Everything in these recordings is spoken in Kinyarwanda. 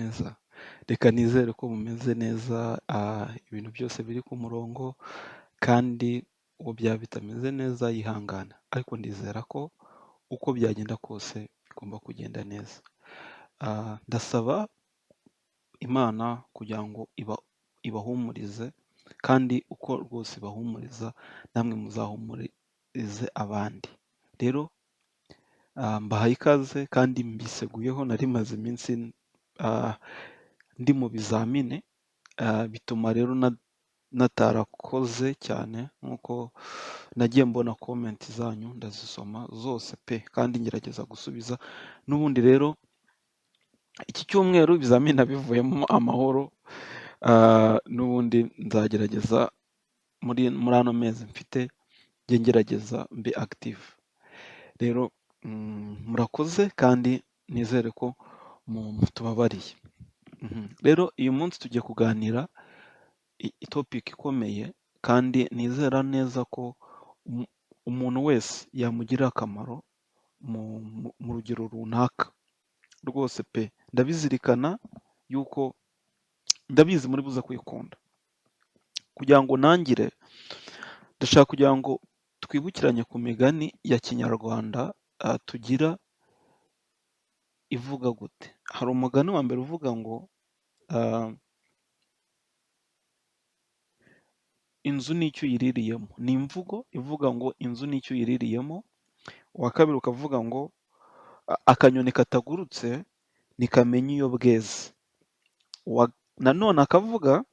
neza. Reka nizere ko mumeze neza, ibintu byose biri ku murongo kandi uwo byaba bitameze neza yihangana, ariko ndizera ko uko byagenda kose bigomba kugenda neza. Ndasaba Imana kugira ngo ibahumurize kandi uko rwose ibahumuriza namwe muzahumurize abandi. Rero mbahaye ikaze kandi mbiseguyeho, nari maze iminsi ndi mu bizamini, bituma rero natarakoze cyane nk'uko nagiye mbona komenti zanyu ndazisoma zose pe kandi ngerageza gusubiza. N'ubundi rero iki cyumweru ibizamini nabivuyemo amahoro, n'ubundi nzagerageza muri ano mezi mfite njye ngerageza mbe active. Rero murakoze kandi nizere ko mutubabariye. Rero uyu munsi tugiye kuganira topic ikomeye kandi nizera neza ko umuntu wese yamugirira akamaro mu rugero runaka. Rwose pe ndabizirikana yuko ndabizi muri buze kuyikunda. Kugira ngo ntangire, ndashaka kugira ngo twibukiranye ku migani ya kinyarwanda tugira ivuga gute. Hari umugani wa mbere uvuga ngo inzu n'icyo uyiririyemo. Ni imvugo ivuga ngo inzu n'icyo uyiririyemo. Uwa kabiri ukavuga ngo akanyoni katagurutse ntikamenya iyo bweze. Nanone akavuga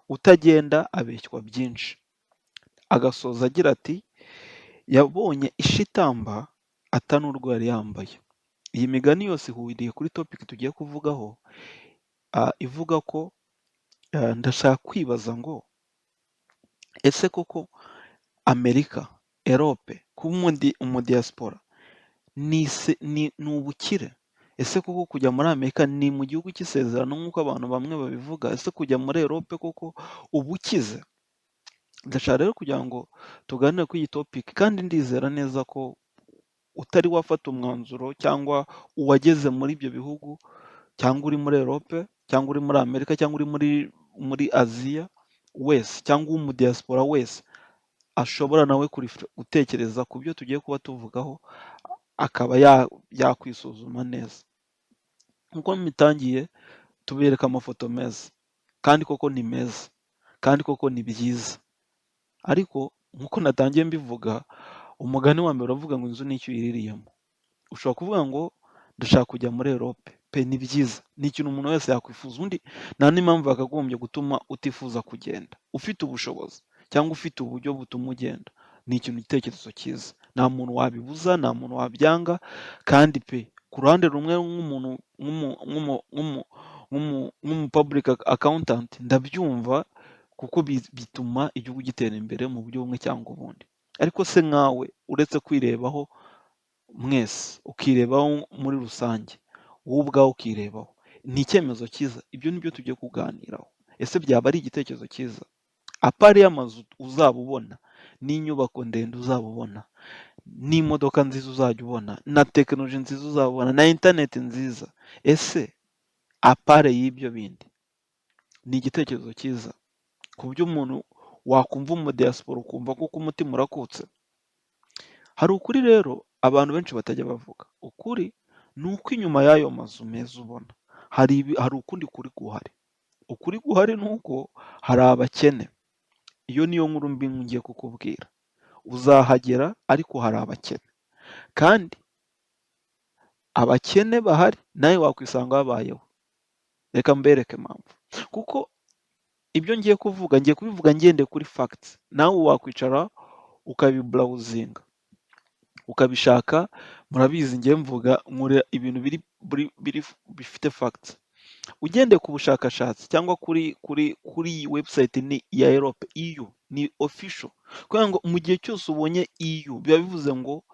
utagenda abeshywa byinshi. Agasoza agira ati yabonye ishitamba atanurwo yari yambaye. Iyi migani yose ihuriye kuri topic tugiye kuvugaho, ivuga ko ndashaka kwibaza ngo ese koko Amerika, Europe, kuba umudiyasipora ni ubukire? Ese koko kujya muri Amerika ni mu gihugu cy'isezerano nk'uko abantu bamwe babivuga? Ese kujya muri Europe koko uba ukize? Ndashaka rero kugira ngo tuganire kuri iyi topic kandi ndizera neza ko utari wafata umwanzuro cyangwa uwageze muri ibyo bihugu, cyangwa uri muri Europe, cyangwa uri muri Amerika, cyangwa uri muri Aziya wese, cyangwa umudiyasipora wese ashobora nawe gutekereza ku byo tugiye kuba tuvugaho, akaba yakwisuzuma neza. Nk'uko mbitangiye tubereka amafoto meza kandi koko ni meza kandi koko ni byiza, ariko nk'uko natangiye mbivuga, umugani wa mbere uravuga ngo inzu n'icyo uyiririyemo. Ushobora kuvuga ngo ndashaka kujya muri Europe pe, ni byiza, ni ikintu umuntu wese yakwifuza. Undi nta n'impamvu yakagombye gutuma utifuza kugenda. Ufite ubushobozi cyangwa ufite uburyo butuma ugenda, ni ikintu igitekerezo cyiza, nta muntu wabibuza, nta muntu wabyanga. Kandi pe ku ruhande rumwe nk'umuntu nk'umu public accountant ndabyumva, kuko bituma igihugu gitera imbere mu buryo bumwe cyangwa ubundi. Ariko se nkawe uretse kwirebaho mwese, ukirebaho muri rusange, wowe ubwawe ukirebaho, ni icyemezo cyiza? Ibyo ni byo tugiye kuganiraho. Ese byaba ari igitekerezo cyiza? Apari y'amazu uzaba ubona, n'inyubako ndende uzaba ubona, n'imodoka nziza uzajya ubona, na tekinoloji nziza uzaba ubona, na interineti nziza, ese apare y'ibyo bindi ni igitekerezo cyiza ku buryo umuntu wakumva umudiyasipora ukumva kuko umutima urakutse? Hari ukuri rero abantu benshi batajya bavuga. Ukuri ni uko inyuma y'ayo mazu meza ubona hari ukundi kuri guhari. Ukuri guhari ni uko hari abakene. Iyo niyo nkuru mbi ngiye kukubwira. Uzahagera ariko hari abakene, kandi abakene bahari nawe wakwisanga wabayeho. Reka mbereke impamvu. Kuko ibyo ngiye kuvuga ngiye kubivuga ngendeye kuri facts. Nawe wakwicara ukabiburawuzinga ukabishaka. Murabizi ngiye mvuga nkure ibintu bifite facts. Ugendeye ku bushakashatsi cyangwa kuri website ni ya Europe, EU ni official. Kugira ngo mu gihe cyose ubonye EU biba bivuze ngo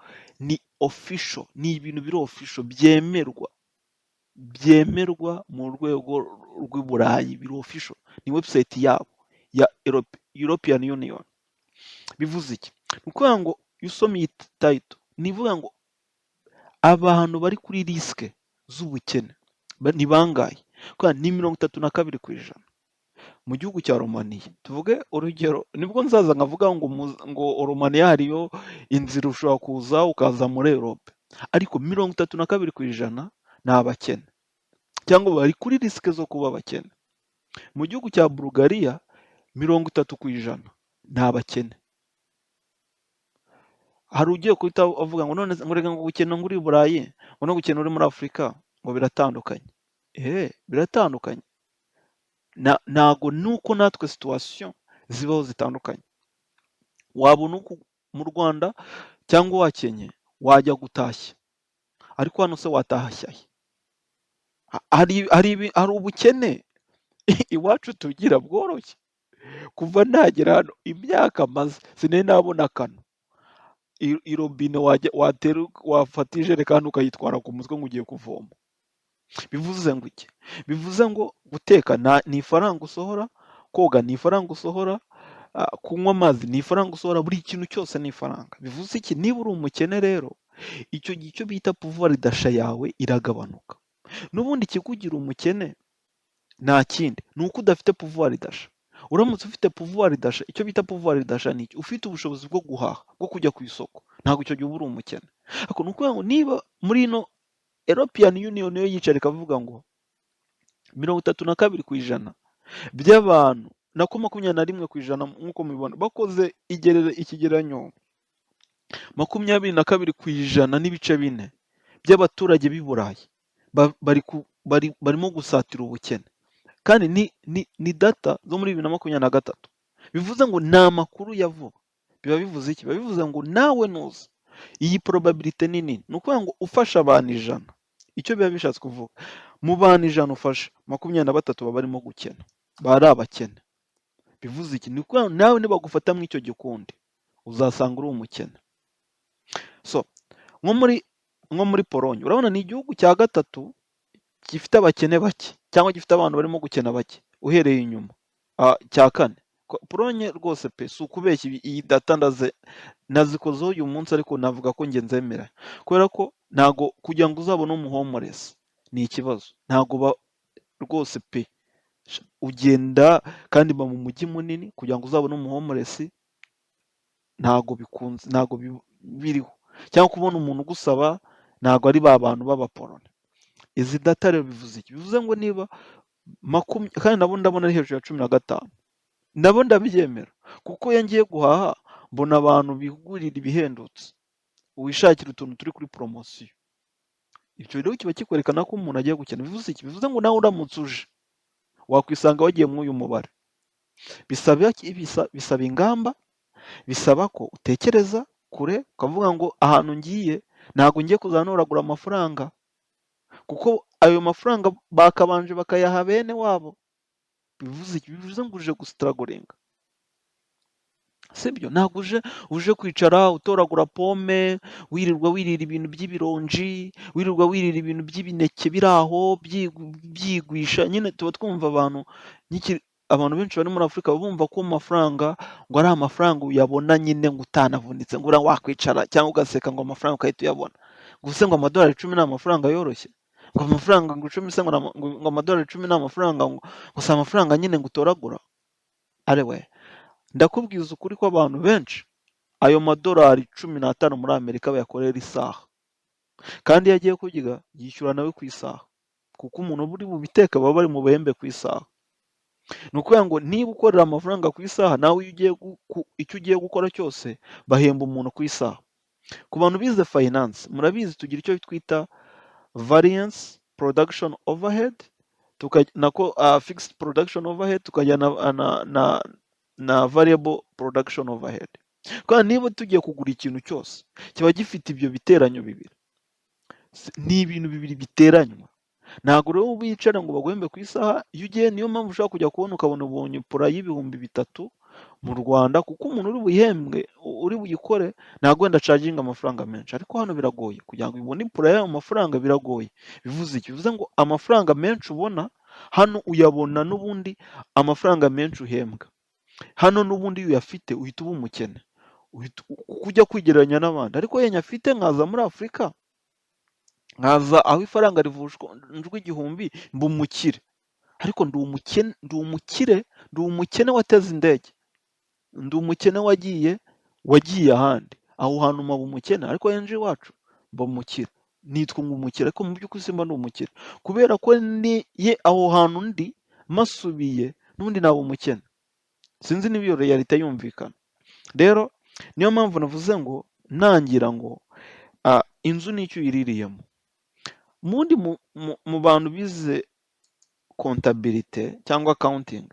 ni official, ni ibintu biri official, byemerwa mu rwego rw'i Burayi, biri official, ni website yabo ya European Union. Bivuze iki? Ni ukuvuga ngo iyo usomye iyi title, ni ivuga ngo abantu bari kuri risike z'ubukene ni bangahe? Kubera ni 32%. Mu gihugu cya Romania, tuvuge urugero, nibwo nzaza nkavuga ngo Romania hariyo inzira ushobora kuza ukaza muri Europe, ariko 32% ni abakene cyangwa bari kuri risike zo kuba abakene. Mu gihugu cya Bulgaria 30% ni abakene. Hari ugiye guhita avuga ngo none ngo reka ngo gukena ngo uri i Burayi ngo no gukena uri muri Afurika ngo biratandukanye. Biratandukanye. Ntago nuko natwe situation zibaho zitandukanye. Wabona uko mu Rwanda cyangwa wakenye wajya gutashya, ariko hano se watahashya he? Hari ubukene iwacu tugira bworoshye. Kuva nagera hano imyaka maze sinari nabona akantu. Irobine wafata ijerekani ukayitwara ku mutwe ngo ugiye kuvoma. Bivuze ngo iki? Bivuze ngo guteka ni ifaranga usohora, koga ni ifaranga usohora, kunywa amazi ni ifaranga usohora, buri kintu cyose ni ifaranga. Bivuze iki? Niba uri umukene rero, icyo bita pouvoir d'achat yawe iragabanuka. N'ubundi ikikugira umukene nta kindi, ni uko udafite pouvoir d'achat. Uramutse ufite pouvoir d'achat, icyo bita pouvoir d'achat ni iki? Ufite ubushobozi bwo guhaha, bwo kujya ku isoko, ntabwo icyo gihe uba uri umukene. Ariko ni ukuvuga ngo niba muri ino European Union yo yicara ikavuga ngo 32% by'abantu nako 21% nk'uko mubibona bakoze ikigereranyo, 22% n'ibice 4 by'abaturage b'i Burayi barimo gusatira ubukene, kandi ni data zo muri 2023. Bivuze ngo ni amakuru ya vuba. Biba bivuze iki? Biba bivuze ngo nawe nuza iyi probability ni nini. Ni ukuvuga ngo ufasha abantu 100, icyo biba bishatse kuvuga, mu bantu 100 ufasha 23 baba barimo gukena, bari abakene. Bivuze iki? Ni ukuvuga nawe nibagufata mu icyo gikundi uzasanga uri umukene. So nko muri Pologne urabona ni igihugu cya gatatu gifite abakene bake cyangwa gifite abantu barimo gukena bake uhereye inyuma. Cya kane Pologne rwose pe si ukubeshya, iyi data nazikozeho uyu munsi, ariko navuga ko nge nzemera, kubera ko ntago kugira ngo uzabone umuhomoresi ni ikibazo. Ntago rwose pe ugenda kandi mu mujyi munini kugira ngo uzabone umuhomoresi ntago bikunze, ntago biriho, cyangwa kubona umuntu ugusaba ntago ari ba bantu b'Abapoloni. Izi data rero bivuze iki? Bivuze ngo niba kandi nabo ndabona ari hejuru ya 15, nabo ndabyemera, kuko iyo ngiye guhaha mbona abantu bigurira ibihendutse, wishakira utuntu turi kuri poromosiyo. Ibyo rero kiba kikwerekana ko umuntu agiye gukena. Bivuze iki? Bivuze ngo nawe uramutse uje wakwisanga wagiye muri uyu mubare. Bisaba ingamba, bisaba ko utekereza kure ukavuga ngo ahantu ngiye ntabwo ngiye kuzanuragura amafaranga, kuko ayo mafaranga bakabanje bakayaha bene wabo. Bivuze iki? Bivuze ngo uje gustragolinga, sibyo? Ntabwo uje kwicara utoragura pome, wirirwa wirira ibintu by'ibironji, wirirwa wirira ibintu by'ibineke biri aho byigwisha. Nyine tuba twumva abantu benshi bari muri Afurika bumva ko amafaranga ngo ari amafaranga uyabona nyine ngo utanavunitse, ngo wakwicara cyangwa ugaseka ngo amafaranga ukahita uyabona. Gusa ngo amadolari 10 ni amafaranga yoroshye, ngo amafaranga ngo 10 se ngo amadolari 10 ni amafaranga ngo si amafaranga nyine ngo utoragura. Arewe ndakubwiza ukuri ko abantu benshi ayo madolari 15 muri Amerika bayakorera isaha, kandi iyo agiye kurya yishyura nawe ku isaha, kuko umuntu uri bubiteka baba bari mu bahembe ku isaha. Ni ukuvuga ngo niba ukorera amafaranga ku isaha, nawe icyo ugiye gukora cyose bahemba umuntu ku isaha. Ku bantu bize finance murabizi tugira icyo twita variance production overhead, nako fixed production overhead, tukajya na variable production overhead. Kandi niba tugiye kugura ikintu cyose kiba gifite ibyo biteranyo bibiri, ni ibintu bibiri biteranywa. Ntabwo rero wicara ngo baguhembe ku isaha. Iyo ugiye, niyo mpamvu ushobora kujya kubona ukabona ubonye pura y'ibihumbi 3 mu Rwanda, kuko umuntu uri buhembwe uri buyikore ntabwo wenda acaginga amafaranga menshi, ariko hano biragoye kugira ngo ubone pura y'ayo mafaranga, biragoye. Bivuze iki? Bivuze ngo amafaranga menshi ubona hano uyabona n'ubundi amafaranga menshi uhembwa hano, n'ubundi iyo uyafite uhita uba umukene, ujya kwigereranya n'abandi. Ariko iyo nyafite nkaza muri Afurika, nkaza aho ifaranga rivunjwa igihumbi, mba umukire. ariko ndi umukene wateze indege, ndi umukene wagiye ahandi, aho hantu mpaba umukene, ariko iyo nje iwacu mba umukire, nitwa ngo umukire, ariko mu by'ukuri simba ndi umukire, kubera ko aho hantu ndi masubiye n'ubundi naba umukene. Sinzi niba iyo realite yumvikana. Rero niyo mpamvu navuze ngo nangira ngo inzu n'icyo uyiririyemo. Ubundi mu bantu bize kontabilite cyangwa accounting,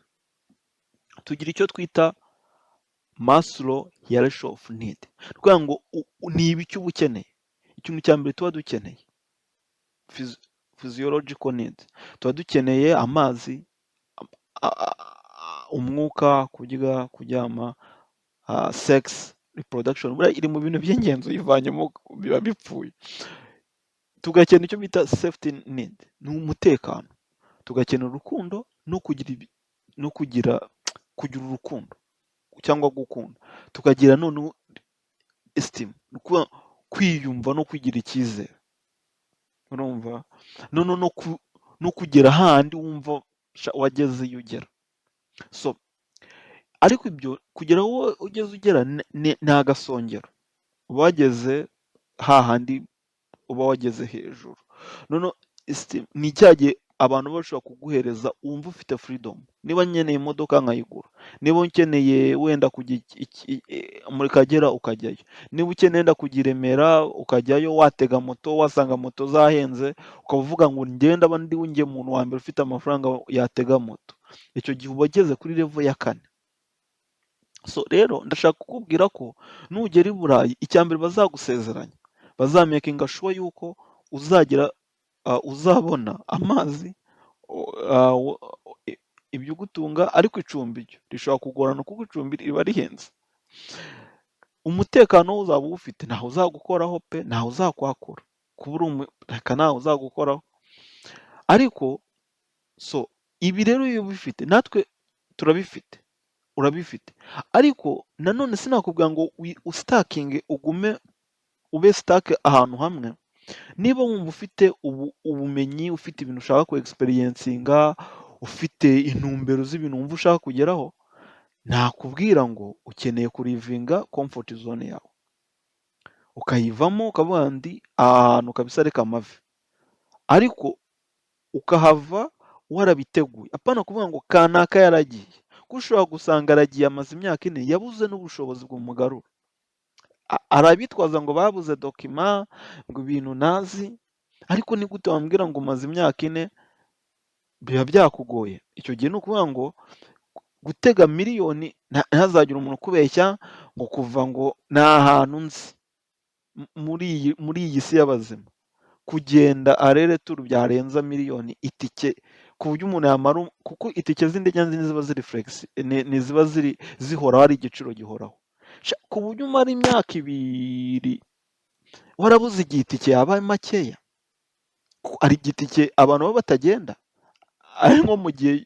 tugira icyo twita Maslow hierarchy of need. Ni ukuvuga ngo ni ibiki uba ukeneye. Ikintu cya mbere tuba dukeneye physiological needs. Tuba dukeneye amazi, umwuka, kurya, kuryama, sex, reproduction. Buriya iri mu bintu by'ingenzi, uyivanyemo biba bipfuye. Tugakenera icyo bita safety need, ni umutekano. Tugakenera urukundo no kugira urukundo cyangwa gukunda. Tukagira noneho esteem, kwiyumva no kugira icyizere. Urumva? No kugera handi wumva wageze iyo ugera. So ariko ibyo kugera aho ugera ni agasongero, uba wageze hahandi uba wageze hejuru. Noneho ni cya gihe abantu bashobora kuguhereza wumva ufite freedom. Niba nkeneye imodoka nkayigura, niba ukeneye wenda kujya muri Kagera ukajyayo, niba ukeneye wenda kujya i Remera ukajyayo, watega moto wasanga moto zahenze, ukaba uvuga ngo ndaba ndi muntu wa mbere ufite amafaranga yatega moto. Icyo gihe uba ugeze kuri level ya 4. So rero ndashaka kukubwira ko nugera i Burayi, icya mbere bazagusezeranya, bazamakinga sure yuko uzabona amazi, ibyo ugutunga, ariko icumbi ryo rishobora kugorana kuko icumbi riba rihenze. Umutekano wo uzaba uwufite, ntaho uzagukoraho pe, ntaho uzakwakura, reka ntaho uzagukoraho. Ariko so ibi rero iyo ubifite, natwe turabifite, urabifite, ariko nanone sinakubwira ngo usitakinge ube sitake ahantu hamwe. Niba wumva ufite ubumenyi, ufite ibintu ushaka ku experiencinga, ufite intumbero z'ibintu wumva ushaka kugeraho, nakubwira ngo ukeneye kurivinga comfort zone yawe, ukayivamo, ukavuga ndi ahantu kabisa reka amave, ariko ukahava warabiteguye. Apana kuvuga ngo kanaka yaragiye, kuko ushobora gusanga aragiye amaze imyaka 4 yabuze n'ubushobozi bw'umugarura. Arabitwaza ngo babuze dokima, ngo ibintu nazi, ariko ni gute wambwira ngo umaze imyaka 4? Biba byakugoye. Icyo gihe ni ukuvuga ngo gutega miliyoni, ntazagira umuntu ukubeshya ngo kuva ngo nta hantu nzi muri iyi si y'abazima, kugenda arere turu byarenza miliyoni itike, ku buryo umuntu yamara, kuko itike z'indege ziba ziri flex, ziba zihoraho, ari igiciro gihoraho, ku buryo umara imyaka 2 warabuze igihe itike yabaye makeya. Ari igitike abantu baba batagenda, ari nko mu gihe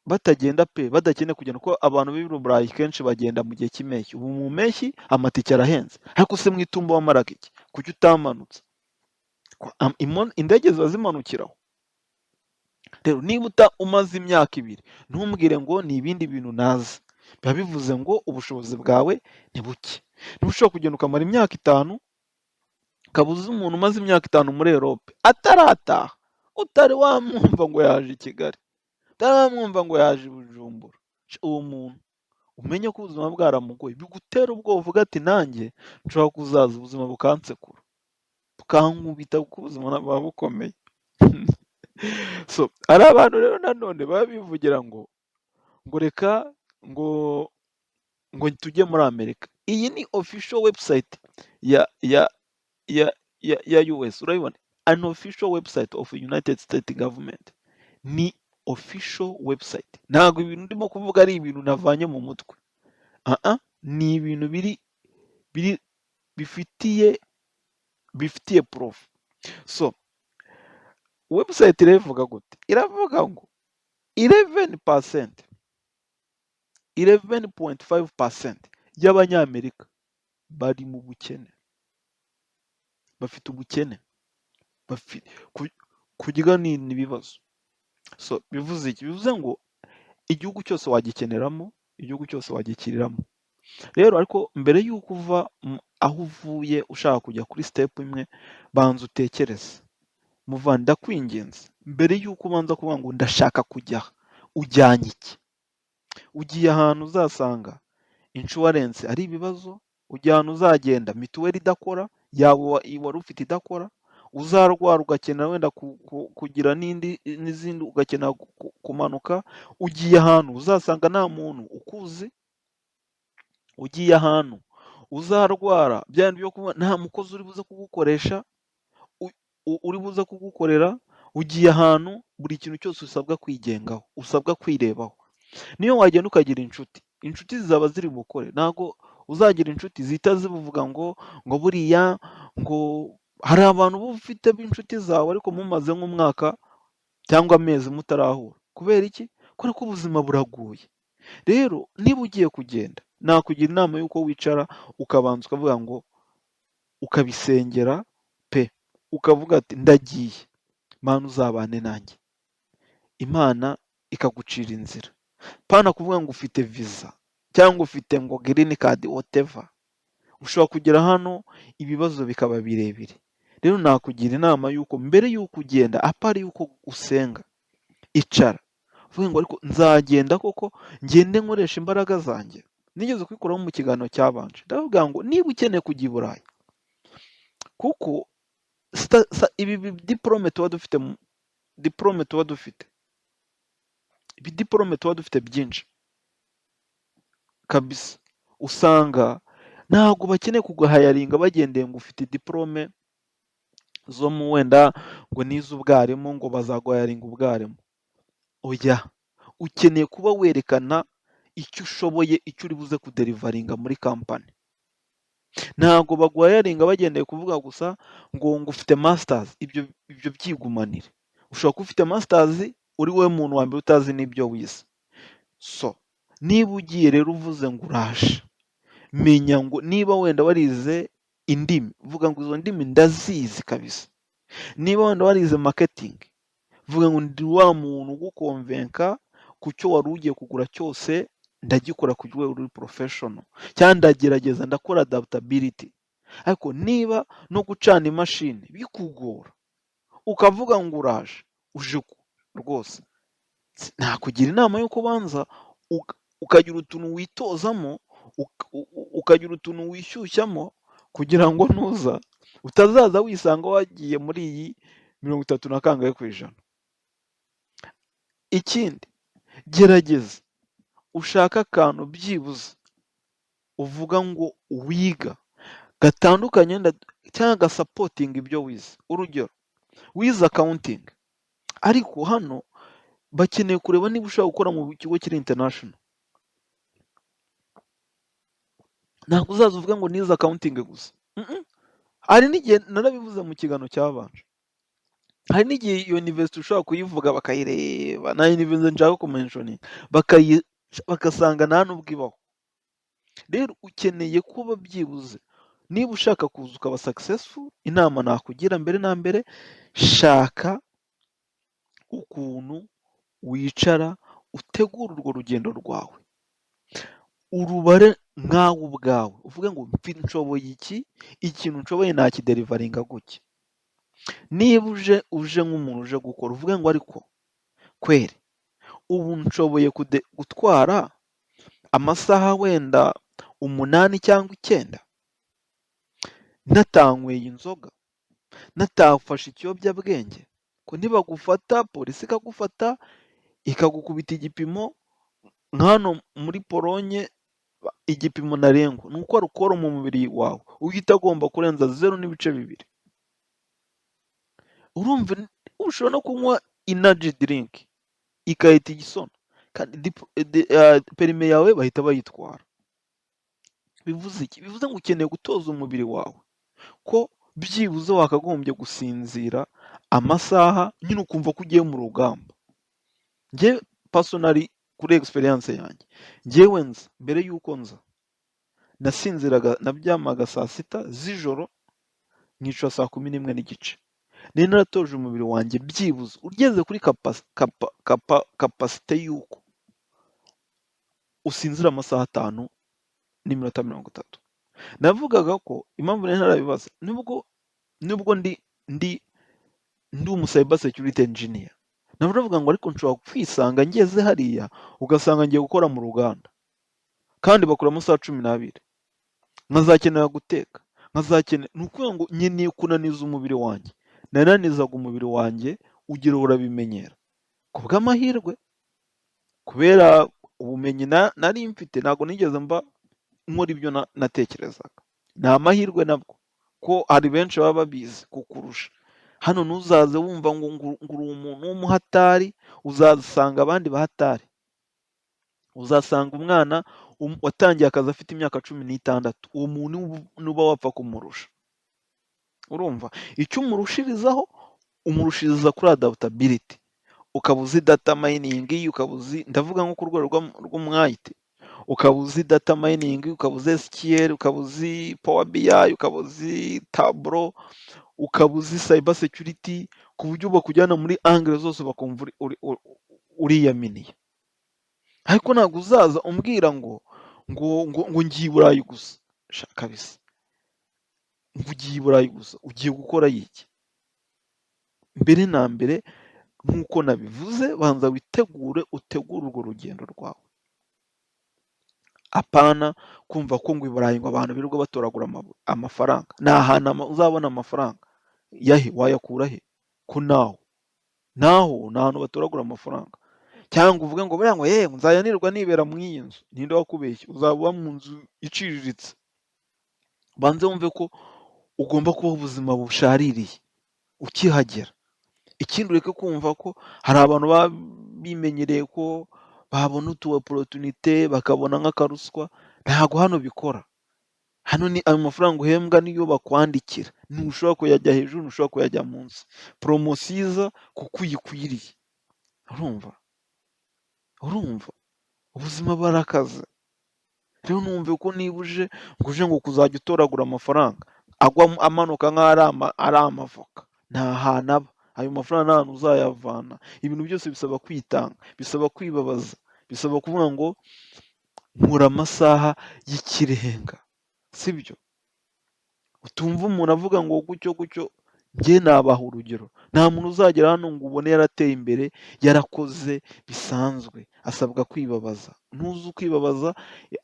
batagenda pe, badakeneye kugenda, kuko abantu b'i Burayi kenshi bagenda mu gihe cy'impeshyi. Ubu mu mpeshyi amatike arahenze, ariko se mu itumba wamaraga iki? Kuki utamanutse? Indege ziba zimanukiraho. Rero niba umaze imyaka 2, ntumbwire ngo ni ibindi bintu nazi. Biba bivuze ngo ubushobozi bwawe ni buke. Niba ushobora kugenda ukamara imyaka 5, kabuze umuntu umaze imyaka 5 muri Europe atarataha, utari wamwumva ngo yaje i Kigali, utari wamwumva ngo yaje i Bujumbura, uwo muntu umenye ko ubuzima bwaramugoye, bigutera ubwoba, uvuga ati nanjye nshobora kuzaza ubuzima bukansekura, bukankubita, kuko ubuzima buba bukomeye. So hari abantu rero nanone baba bivugira ngo reka ngo tujye muri Amerika. Iyi ni official website ya US, urabibona, an official website of United States government. Ni official website, ntabwo ibintu ndimo kuvuga ari ibintu navanye mu mutwe. Ni ibintu bifitiye proof. So website iravuga gute? Iravuga ngo 11.5% y'abanyamerika bari mu bukene, bafite ubukene, kurya ni ibibazo. So bivuze iki? Bivuze ngo igihugu cyose wagikeneramo, igihugu cyose wagikiriramo. Rero ariko mbere y'uko uva aho uvuye ushaka kujya kuri step imwe, banza utekereze. Muvandi ndakwinginze, mbere y'uko ubanza kuvuga ngo ndashaka kujya aha, ujyanye iki? Ugiye ahantu uzasanga insurance ari ibibazo, ugiye ahantu uzagenda mituweli idakora, yawe wari ufite idakora, uzarwara ugakenera wenda kugira n'izindi ugakenera kumanuka, ugiye ahantu uzasanga nta muntu ukuzi, ugiye ahantu uzarwara bya bindi byo kuba nta mukozi uri buze kugukoresha, uri buze kugukorera, ugiye ahantu buri kintu cyose usabwa kwigengaho, usabwa kwirebaho. Niyo wagenda ukagira inshuti, inshuti zizaba ziri bukore, ntabwo uzagira inshuti zihita zivuga ngo buriya ngo hari abantu uba ufite b'inshuti zawe ariko mumaze nk'umwaka cyangwa amezi mutarahura. Kubera iki? Kubera ko ubuzima buragoye. Rero niba ugiye kugenda, nakugira inama y'uko wicara ukabanza ukavuga ngo ukabisengera pe, ukavuga ati ndagiye, Mana uzabane nanjye, Imana ikagucira inzira. Pana kuvuga ngo ufite visa cyangwa ufite ngo green card whatever, ushobora kugera hano ibibazo bikaba birebire. Rero nakugira inama y'uko mbere y'uko ugenda, apari y'uko usenga, icara uvuge ngo ariko nzagenda koko ngende nkoresha imbaraga zanjye. Nigeze kubikuraho mu kiganiro cyabanje, ndavuga ngo niba ukeneye kujya i Burayi, kuko ibi diplome tuba dufite, ibi diplome tuba dufite byinshi kabisa, usanga ntabwo bakeneye kuguhayaringa bagendeye ngo ufite diplome zo mu wenda ngo n'iz'ubwarimu ngo bazaguhayaringa ubwarimu. Oya, ukeneye kuba werekana icyo ushoboye, icyo uri buze kuderivaringa muri kampani. Ntabwo baguhayaringa bagendeye kuvuga gusa ngo ufite masters, ibyo byigumanire. Ushobora kuba ufite masters uri wowe muntu wa mbere utazi n'ibyo wize. So niba ugiye rero uvuze ngo uraje, menya ngo niba wenda warize indimi, vuga ngo izo ndimi ndazizi kabisa. Niba wenda warize marketing, vuga ngo ndi wa muntu ugukonvenka ku cyo wari ugiye kugura cyose ndagikora ku rwego ruri professional, cyangwa ndagerageza ndakora adaptability. Ariko niba no gucana imashini bikugora ukavuga ngo uraje, uje rwose, nakugira inama yo kubanza ukagira utuntu witozamo, ukagira utuntu wishyushyamo, kugira ngo nuza utazaza wisanga wagiye muri iyi 30%. Ikindi, gerageza ushaka akantu byibuze uvuga ngo wiga gatandukanye cyangwa gasapotinga ibyo wize. Urugero, wize accounting ariko hano bakeneye kureba niba ushobora gukora mu kigo kiri international. Ntabwo uzaza uvuga ngo nize accounting gusa. Hari n'igihe narabivuze mu kiganiro cyabanje, hari n'igihe iyo university ushobora kuyivuga bakayireba, na university nshaka kumentioning bagasanga nta n'ubwo ibaho. Rero ukeneye kuba byibuze, niba ushaka kuza ukaba successful, inama nakugira mbere na mbere, shaka ukuntu wicara utegura urwo rugendo rwawe, urubare nkawe ubwawe, uvuge ngo nshoboye iki, ikintu nshoboye nakiderivaringa gutya. Niba uje nk'umuntu uje gukora, uvuge ngo ariko kweri ubu nshoboye gutwara amasaha wenda 8 cyangwa 9 natanyweye inzoga, natafashe ikiyobyabwenge, ko nibagufata polisi ikagufata ikagukubita igipimo nk'hano muri Polonye, igipimo ntarengwa ni uko alcohol mu mubiri wawe uhita agomba kurenza 0.2. Urumva ushobora no kunywa energy drink ikahita igisona, kandi perime yawe bahita bayitwara. Bivuze iki? Bivuze ngo ukeneye gutoza umubiri wawe ko byibuze wakagombye gusinzira amasaha nyine ukumva ko ugiye mu rugamba. Njye personally kuri experience yanjye, njyewe nza mbere y'uko nza nasinziraga, nabyamaga saa 6 z'ijoro nkicara saa 11:30. nari naratoje umubiri wanjye byibuze ugeze kuri kapasite y'uko usinzira amasaha 5 n'iminota 30. Navugaga ko impamvu nari ntarabibaza nubwo ndi umu cyber security engineer, navuga ngo ariko nshobora kwisanga ngeze hariya ugasanga ngiye gukora mu ruganda kandi bakora amasaha 12, nkazakenera guteka, ni ukuvuga ngo nkeneye kunaniza umubiri wanjye. Nananizaga umubiri wanjye ugira urabimenyera. Ku bw'amahirwe kubera ubumenyi nari mfite ntabwo nigeze mba nkora ibyo natekerezaga. Ni amahirwe nabwo ko hari benshi baba babizi kukurusha. Hano ntuzaze wumva ngo uri umuntu w'umuhatari, uzasanga abandi bahatari. Uzasanga umwana watangiye akazi afite imyaka 16, uwo muntu nuba wapfa kumurusha. Urumva icyo umurushirizaho, umurushiriza kuri adaptability, ukaba uzi data mining, ukaba uzi, ndavuga nko ku rwego rw'umwayite, ukaba uzi data mining, ukaba uzi SQL, ukaba uzi Power BI, ukaba uzi Tableau, ukaba uzi cyber security, ku buryo bakujyana muri angle zose bakumva uriyaminiye. Ariko ntabwo uzaza umbwira ngo ngiye i Burayi gusa. Kabisa, ngo ugiye i Burayi gusa, ugiye gukora iki? Mbere na mbere nk'uko nabivuze, banza utegure urwo rugendo rwawe. Apana kumva ko ngo i Burayi ngo abantu birirwa batoragura amafaranga. Ni ahantu uzabona amafaranga. Yahe wayakura he? Ko naho ni ahantu batoragura amafaranga. Cyangwa uvuge ngo buriya ngo nzayanirwa nibera mu iyi nzu. Ninde wakubeshye? Uzaba mu nzu iciriritse. Banze wumve ko ugomba kubaho ubuzima bushaririye ukihagera. Ikindi ureke kumva ko hari abantu baba bimenyereye ko babona utu opportunité bakabona nk'akaruswa. Ntabwo hano bikora. Hano ni ayo mafaranga uhembwa niyo bakwandikira. Ntushobora kuyajya hejuru, ntushobora kuyajya munsi. Promosiza kuko uyikwiriye. Urumva ubuzima barakaze. Rero numve ko niba uje ngo kuzajya utoragura amafaranga agwa amanuka nk'aho ari amavoka, nta hantu aba. Ayo mafaranga nta hantu uzayavana. Ibintu byose bisaba kwitanga, bisaba kwibabaza, bisaba kuvuga ngo nkura amasaha y'ikirenga, sibyo? Utumva umuntu avuga ngo gutyo njye nabaha urugero. Nta muntu uzagera hano ngo ubone yarateye imbere yarakoze bisanzwe. Asabwa kwibabaza. Ntuzi kwibabaza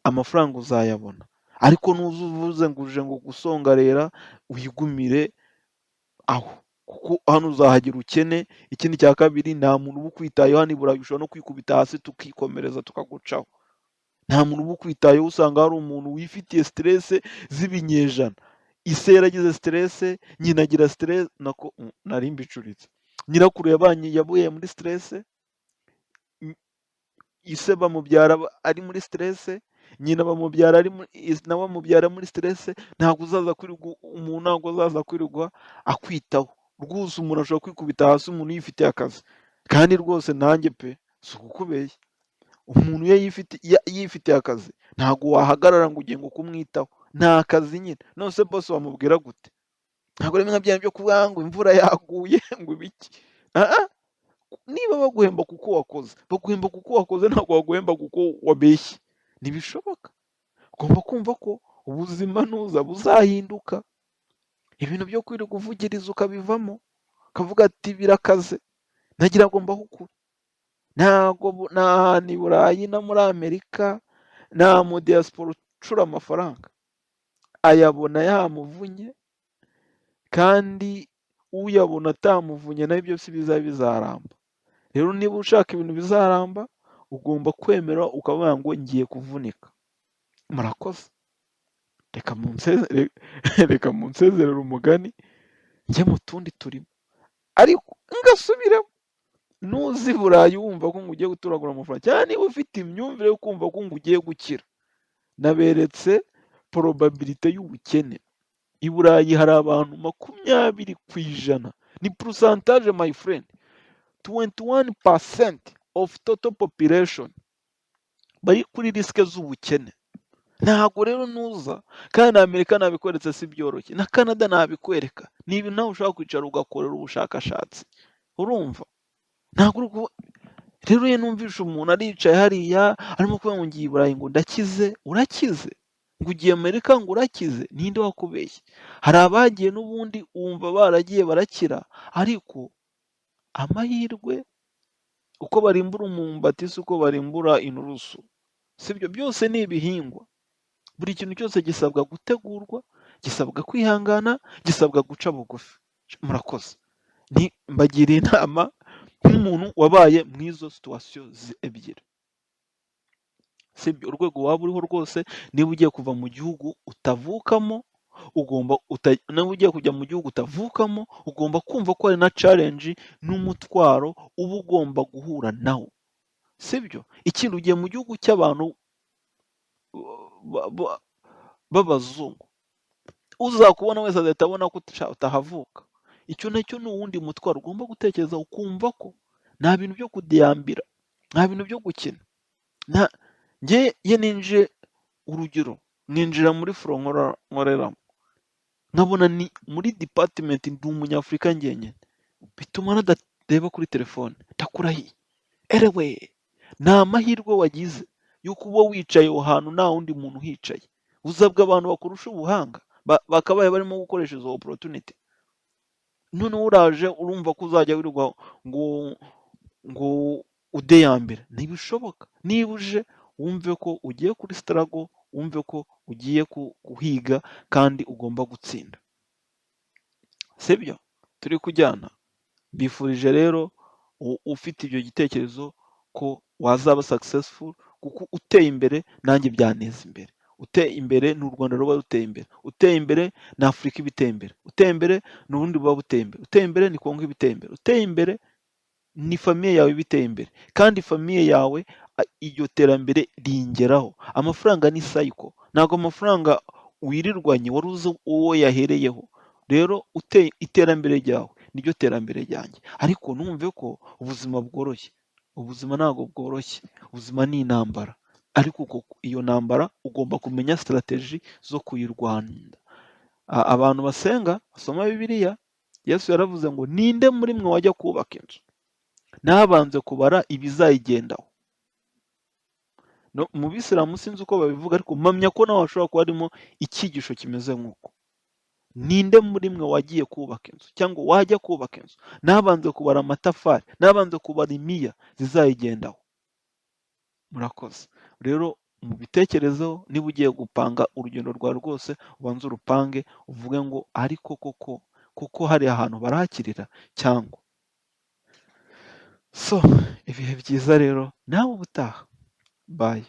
amafaranga uzayabona, ariko ntuzi uvuze ngo uje ngo gusongarera wigumire aho, kuko hano uzahagira ukene. Ikindi cya kabiri, nta muntu uba ukwitayeho hano i Burayi. Ushobora no kwikubita hasi tukikomereza tukagucaho. Nta muntu uba ukwitayeho. Usanga hari umuntu wifitiye stress z'ibinyejana. Ise yaragize stress, nyina agira stress, nako nari mbicuritse. Nyirakuru yabuye muri stress, ise bamubyara ari muri stress, nyina bamubyara nawe amubyara muri stress. Ntabwo uzaza umuntu ntabwo azaza kwirirwa akwitaho. Rwose umuntu ashobora kwikubita hasi, umuntu yifitiye akazi. Kandi rwose nanjye pe si ukukubeshya, umuntu yifitiye akazi ntabwo wahagarara ngo ugiye ngo kumwitaho. Nta kazi nyine. None se boss wamubwira gute? Ntabwo ari bya byo kuvuga ngo imvura yaguye ngo ibiki. Niba baguhemba kuko wakoze, baguhemba kuko wakoze, ntabwo baguhemba kuko wabeshye. Ntibishoboka. Ugomba kumva ko ubuzima nuza buzahinduka. Ibintu byo kwirirwa uvugiriza ukabivamo, ukavuga ati birakaze, nagira ngo mbaho ukuri. Ntabwo nta i Burayi no muri Amerika nta mu diaspora ucura amafaranga. Ayabona yamuvunye, kandi uyabona atamuvunye nayo byose bizaramba. Rero niba ushaka ibintu bizaramba, ugomba kwemera ukavuga ngo ngiye kuvunika. Murakoze. Reka munsezerere umugani njye mu tundi turimo, ariko ngasubiramo. Nuzi i Burayi wumva ko ngo ugiye gutoragura amafaranga, cyane niba ufite imyumvire yo kumva ko ngo ugiye gukira, naberetse probabilité y'ubukene. I Burayi hari abantu 20%, ni pourcentage my friend. 21% of total population bari kuri risike z'ubukene. ntago rero nuza kandi na Amerika nabikweretse si byoroshye, na Canada nabikwereka, ni ibintu nawe ushobora kwicara ugakorera ubushakashatsi, urumva? Ntabwo uri kubu rero iyo numvishe umuntu aricaye hariya arimo kuvuga ngo ngiye i Burayi ngo ndakize, urakize? Ngo ugiye Amerika ngo urakize, ninde wakubeshye? Hari abagiye n'ubundi wumva baragiye barakira, ariko amahirwe uko barimbura umwumbati siko barimbura inturusu, sibyo? Byose ni ibihingwa, buri kintu cyose gisabwa gutegurwa, gisabwa kwihangana, gisabwa guca bugufi. Murakoze. Mbagiriye inama nk'umuntu wabaye mu izo situwasiyo ebyiri, sibyo? Urwego waba uriho rwose, niba ugiye kuva mu gihugu utavukamo, niba ugiye kujya mu gihugu utavukamo, ugomba kumva ko hari na challenge n'umutwaro uba ugomba guhura nawo, sibyo? Ikindi ugiye mu gihugu cy'abantu b'abazungu, uzakubona wese azahita abona ko utahavuka. Icyo nacyo ni uwundi mutwaro ugomba gutekereza ukumva ko nta bintu byo kudiyambira, nta bintu byo gukina. Njye ninjiye, urugero ninjira muri furo nkoreramo, nkabona ni muri department ndi umunyafurika njyenyine, bituma nadareba kuri telefone, ndakurahiye. Erewe, ni amahirwe wagize yo kuba wicaye aho hantu nta wundi muntu uhicaye. Uzabwa abantu bakurusha ubuhanga, bakabaye barimo gukoresha izo opportunity. Noneho uraje urumva ko uzajya wirirwa ngo udeyambira, ntibishoboka. Niba uje wumve ko ugiye kuri struggle, wumve ko ugiye guhiga kandi ugomba gutsinda, sibyo? Turi kujyana. Bifurije rero ufite ibyo gitekerezo ko wazaba successful, kuko uteye imbere nanjye byaneza imbere. Uteye imbere ni u Rwanda ruba ruteye imbere, uteye imbere ni Afurika iba iteye imbere, uteye imbere ni ubundi buba buteye imbere, uteye imbere ni Kongo iba iteye imbere, uteye imbere ni famiye yawe iba iteye imbere, kandi famiye yawe iryo terambere ringeraho. Amafaranga ni cycle, ntabwo amafaranga wirirwanye wari uzi uwo yahereyeho. Rero iterambere ryawe niryo terambere ryanjye, ariko numve ko ubuzima bworoshye. Ubuzima ntabwo bworoshye, ubuzima ni intambara, ariko iyo ntambara ugomba kumenya strategy zo kuyirwanya. Abantu basenga basoma Bibiliya, Yesu yaravuze ngo ninde muri mwe wajya kubaka inzu ntabanze kubara ibizayigendaho. Mu Bisilamu sinzi uko babivuga, ariko mpamya ko nawe hashobora kuba harimo icyigisho kimeze nk'uko. Ninde muri mwe wagiye kubaka inzu cyangwa wajya kubaka inzu ntabanze kubara amatafari, ntabanze kubara imiya zizayigendaho. Murakoze. Rero mubitekerezeho, niba ugiye gupanga urugendo rwawe rwose, ubanze urupange uvuge ngo ariko koko hari ahantu barahakirira cyangwa. So ibihe byiza rero, nawe ubutaha. Bye.